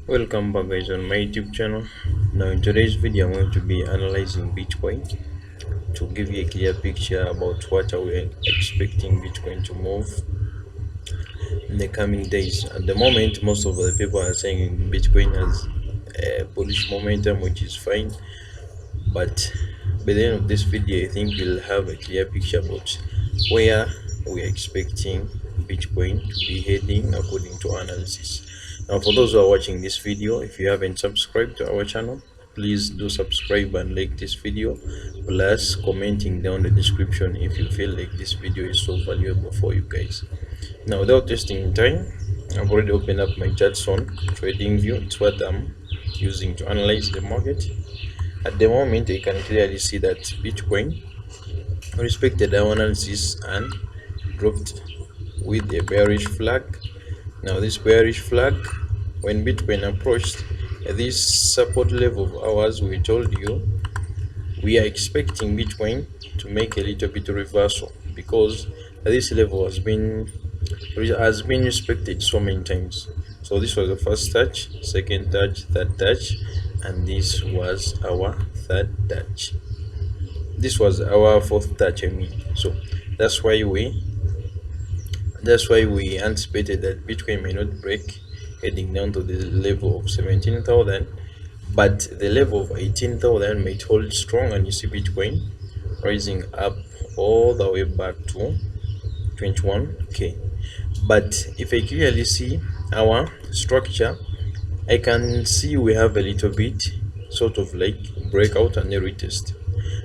Welcome back guys on my YouTube channel. Now in today's video I'm going to be analyzing Bitcoin to give you a clear picture about what are we expecting Bitcoin to move in the coming days. At the moment most of the people are saying Bitcoin has a bullish momentum, which is fine, but by the end of this video I think we'll have a clear picture about where we are expecting Bitcoin to be heading according to analysis. Now for those who are watching this video, if you haven't subscribed to our channel, please do subscribe and like this video, plus commenting down the description if you feel like this video is so valuable for you guys. Now without wasting time, I've already opened up my charts on trading view. It's what I'm using to analyze the market. At the moment you can clearly see that Bitcoin respected our analysis and dropped with a bearish flag. Now this bearish flag, when Bitcoin approached this support level of ours, we told you we are expecting Bitcoin to make a little bit of reversal, because this level has been respected so many times. So this was the first touch, second touch, third touch, and this was our third touch. This was our fourth touch, I mean. So that's why we anticipated that Bitcoin may not break, heading down to the level of 17,000, but the level of 18,000 might hold strong, and you see Bitcoin rising up all the way back to 21k. But if I clearly see our structure, I can see we have a little bit sort of like breakout and a retest.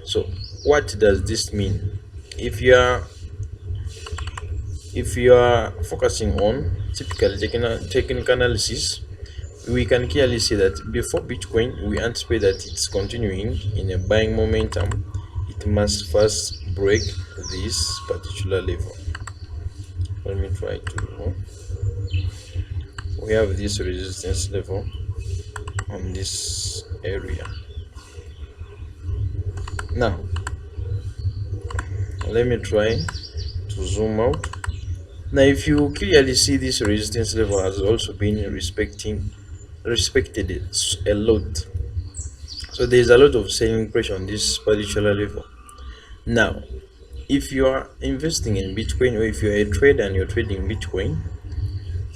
So what does this mean? If you are focusing on typical technical analysis, we can clearly see that before Bitcoin we anticipate that it's continuing in a buying momentum, it must first break this particular level. Let me try to we have this resistance level on this area. Now let me try to zoom out. Now if you clearly see, this resistance level has also been respected a lot, so there's a lot of selling pressure on this particular level. Now if you are investing in Bitcoin, or if you're a trader and you're trading Bitcoin,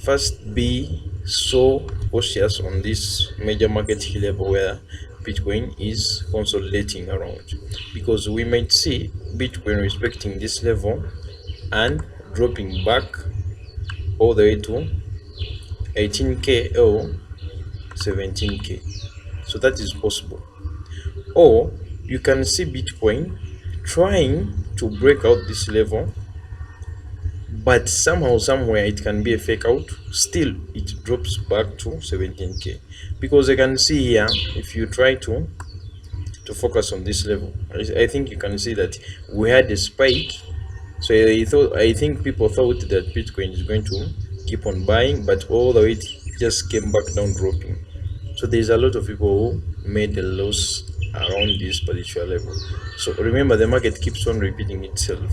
first be so cautious on this major market key level where Bitcoin is consolidating around, because we might see Bitcoin respecting this level and dropping back all the way to 18k or 17k. So that is possible. Or you can see Bitcoin trying to break out this level, but somehow somewhere it can be a fake out, still it drops back to 17k. Because I can see here, if you try to focus on this level, I think you can see that we had a spike. So I think people thought that Bitcoin is going to keep on buying, but all the way it just came back down dropping. So there's a lot of people who made a loss around this particular level. So remember, the market keeps on repeating itself.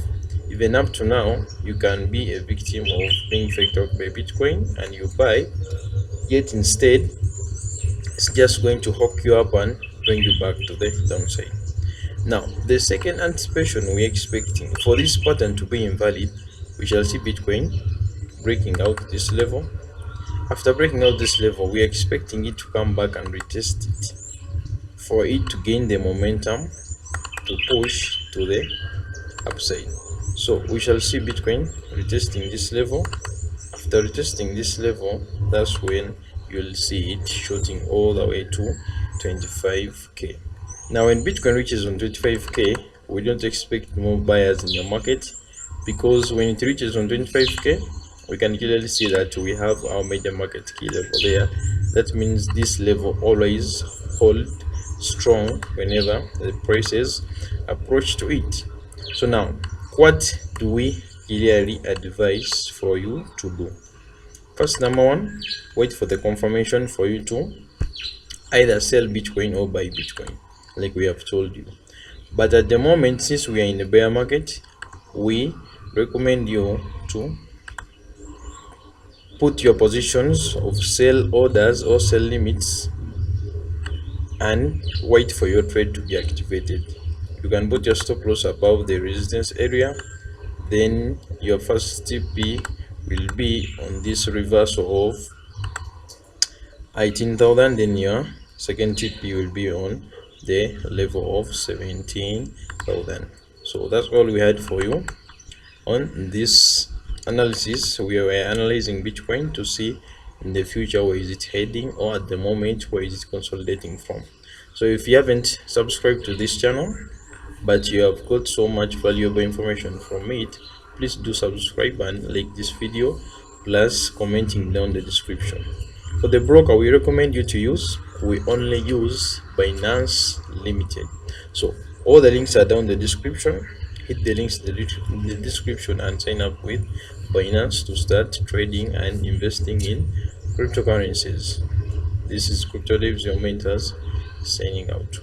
Even up to now, you can be a victim of being faked out by Bitcoin and you buy, yet instead it's just going to hook you up and bring you back to the downside. Now the second anticipation we're expecting for this pattern to be invalid, we shall see Bitcoin breaking out this level. After breaking out this level, we're expecting it to come back and retest it, for it to gain the momentum to push to the upside. So we shall see Bitcoin retesting this level. After retesting this level, that's when you'll see it shooting all the way to 25k. Now when Bitcoin reaches on 25k, we don't expect more buyers in the market, because when it reaches on 25k, we can clearly see that we have our major market key level there. That means this level always hold strong whenever the prices approach to it. So now what do we clearly advise for you to do? First, number one, wait for the confirmation for you to either sell Bitcoin or buy Bitcoin, like we have told you. But at the moment, since we are in the bear market, we recommend you to put your positions of sell orders or sell limits and wait for your trade to be activated. You can put your stop loss above the resistance area. Then your first TP will be on this reversal of 18,000. Then your second TP will be on the level of 17,000. So that's all we had for you on this analysis. We were analyzing Bitcoin to see in the future where is it heading, or at the moment where is it consolidating from. So if you haven't subscribed to this channel but you have got so much valuable information from it, please do subscribe and like this video, plus commenting down the description. For the broker we recommend you to use, we only use Binance Limited. So all the links are down the description. Hit the links in the description and sign up with Binance to start trading and investing in cryptocurrencies. This is Crypto Devs, your mentors, signing out.